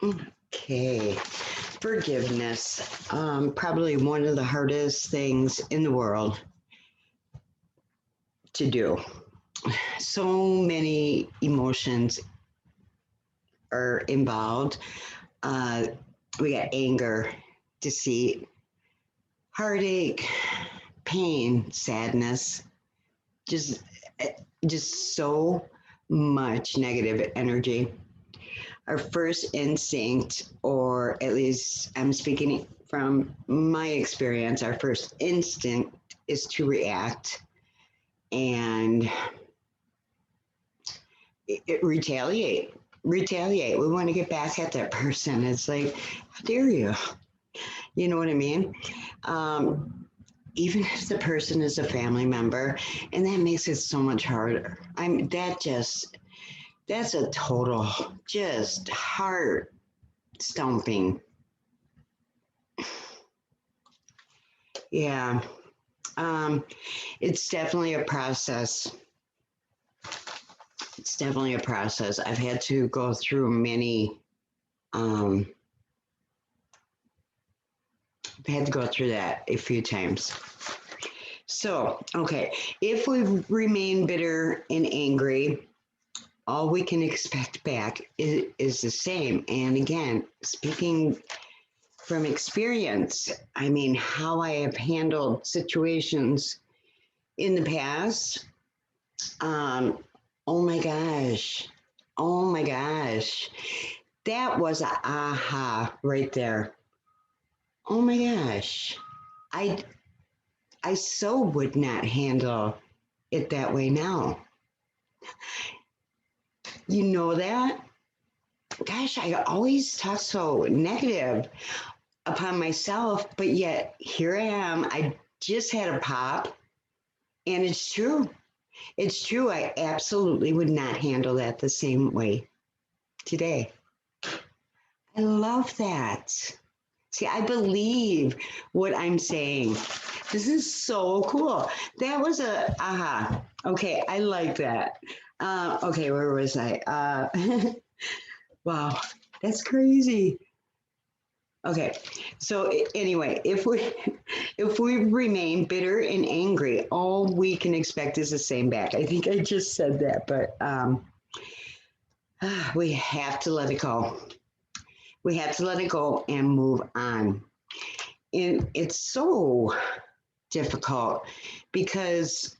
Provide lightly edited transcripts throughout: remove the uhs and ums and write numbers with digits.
Okay. Forgiveness. Probably one of the hardest things in the world to do. So many emotions are involved. Uh, we got anger, deceit, heartache, pain, sadness, just just so much negative energy. Our first instinct, or at least I'm speaking from my experience, our first instinct is to react and retaliate. Retaliate. We want to get back at that person. It's like, how dare you? You know what I mean? Even if the person is a family member, and that makes it so much harder. That's a total just heart stomping. Yeah. Um, it's definitely a process. It's definitely a process. I've had to go through many. Um, I've had to go through that a few times. So, okay, if we remain bitter and angry, all we can expect back is the same. And again, speaking from experience, I mean, how I have handled situations in the past. Um, oh my gosh. Oh my gosh. That was a aha right there. Oh my gosh. I I so would not handle it that way now. You know that? Gosh, I always talk so negative upon myself, but yet here I am. I just had a pop, and it's true. It's true. I absolutely would not handle that the same way today. I love that. See, I believe what I'm saying. This is so cool. That was a aha. Okay, I like that. Okay, where was I? Wow, that's crazy. Okay, so anyway, if we remain bitter and angry, all we can expect is the same back. I think I just said that, but we have to let it go. We have to let it go and move on. And it's so difficult because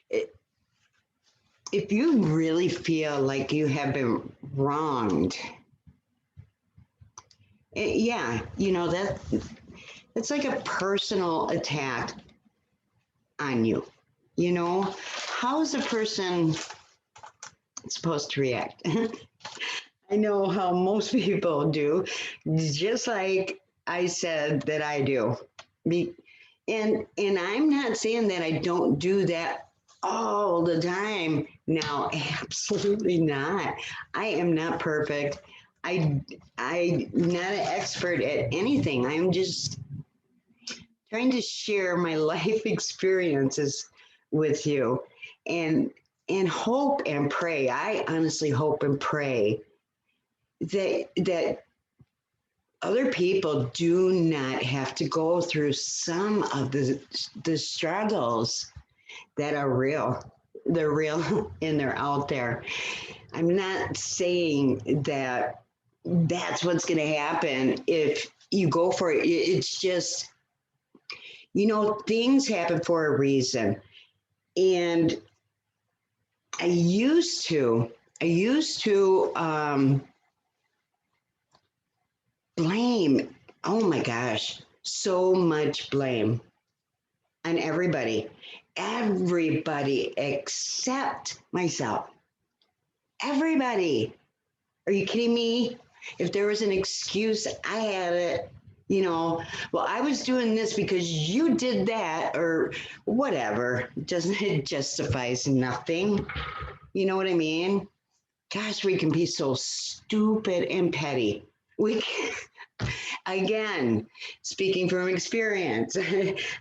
it, if you really feel like you have been wronged, yeah, that's like a personal attack on you. You know, how is a person supposed to react? I know how most people do, just like I said that I do. Be, and I'm not saying that I don't do that all the time. Now, absolutely not. I am not perfect. I'm not an expert at anything. I'm just trying to share my life experiences with you and hope and pray. I honestly hope and pray that other people do not have to go through some of the struggles that are real. They're real and they're out there. I'm not saying that that's what's going to happen if you go for it. It's just, things happen for a reason. And I used to blame, oh my gosh, so much blame on everybody except myself. Everybody. Are you kidding me? If there was an excuse, I had it. Well, I was doing this because you did that, or whatever. Doesn't it justifies nothing? You know what I mean? Gosh, we can be so stupid and petty. We can, again, speaking from experience,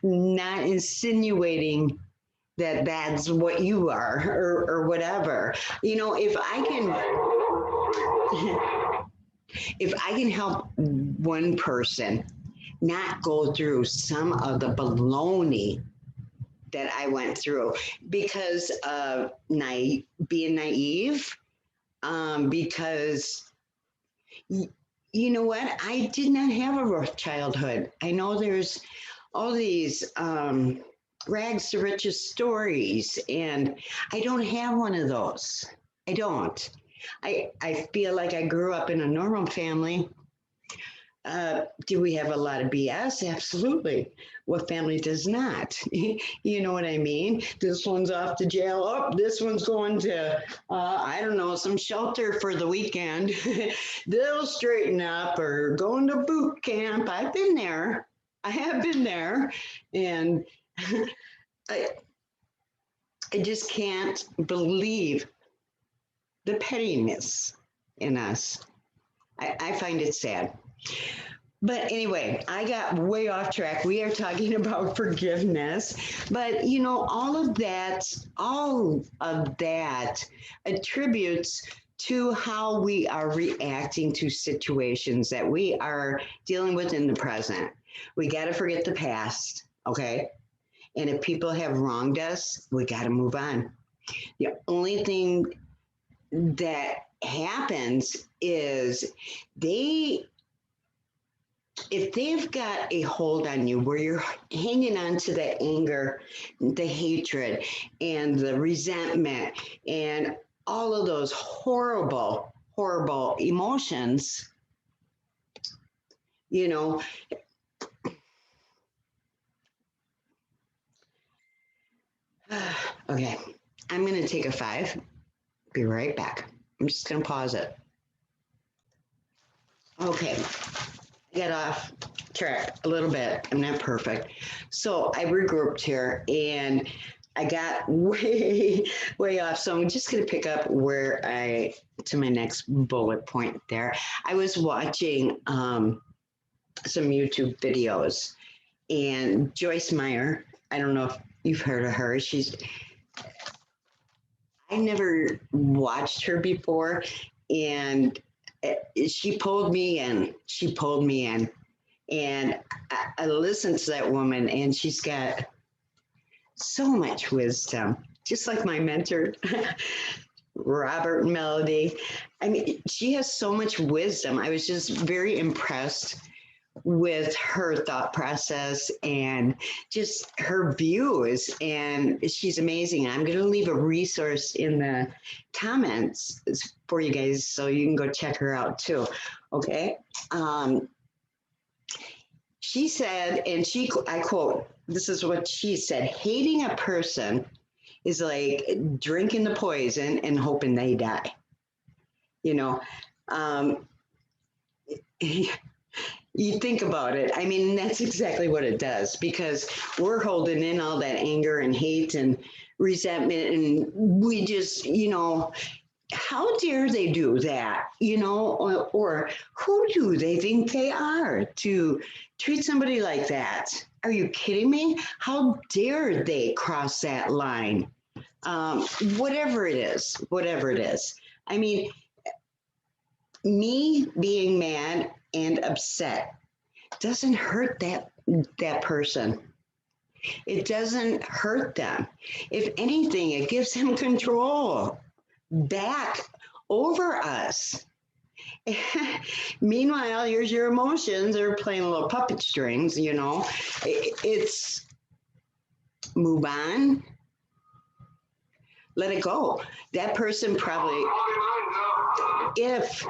not insinuating that that's what you are or whatever. If I can, if I can help one person not go through some of the baloney that I went through because of being naive, because you know what? I did not have a rough childhood. I know there's all these rags to riches stories, and I don't have one of those. I don't. I feel like I grew up in a normal family. Do we have a lot of BS? Absolutely. What family does not? You know what I mean? This one's off to jail. Oh, this one's going to, I don't know, some shelter for the weekend. They'll straighten up or going to boot camp. I've been there. I have been there. And I, I just can't believe the pettiness in us. I find it sad. But anyway, I got way off track. We are talking about forgiveness, but you know, all of that attributes to how we are reacting to situations that we are dealing with in the present. We got to forget the past, okay? And if people have wronged us, we got to move on. The only thing that happens is if they've got a hold on you where you're hanging on to that anger, the hatred, and the resentment, and all of those horrible, horrible emotions, you know, okay, I'm going to take a 5. Be right back. I'm just going to pause it. Okay. Get off track a little bit. I'm not perfect. So I regrouped here and I got way off. So I'm just going to pick up to my next bullet point there. I was watching some YouTube videos and Joyce Meyer, I don't know if you've heard of her. I never watched her before, and she pulled me in. And I listened to that woman, and she's got so much wisdom, just like my mentor, Robert Melody. I mean, she has so much wisdom. I was just very impressed with her thought process and just her views, and she's amazing. I'm going to leave a resource in the comments for you guys so you can go check her out too. Okay. She said, and I quote, this is what she said: hating a person is like drinking the poison and hoping they die. You know, you think about it. I mean, that's exactly what it does, because we're holding in all that anger and hate and resentment. And we just, you know, how dare they do that, you know, or who do they think they are to treat somebody like that? Are you kidding me? How dare they cross that line? Whatever it is. I mean, me being mad and upset doesn't hurt that person. It doesn't hurt them. If anything, it gives them control back over us. Meanwhile, here's your emotions. They're playing little puppet strings, you know. It's move on. Let it go. That person probably, if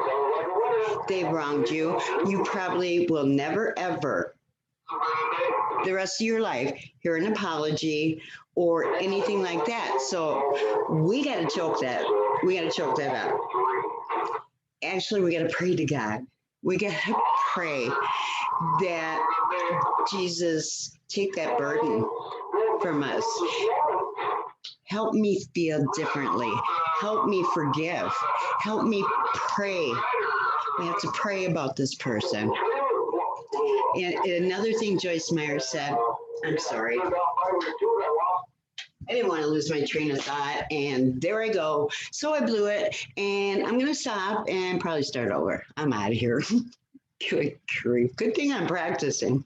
they wronged you, you probably will never, ever, the rest of your life, hear an apology or anything like that. So we got to choke that. We got to choke that out. Actually, we got to pray to God. We got to pray that Jesus take that burden from us. Help me feel differently. Help me forgive. Help me pray. We have to pray about this person. And another thing Joyce Meyer said, I'm sorry. I didn't want to lose my train of thought, and there I go. So I blew it, and I'm going to stop and probably start over. I'm out of here. Good grief. Good thing I'm practicing.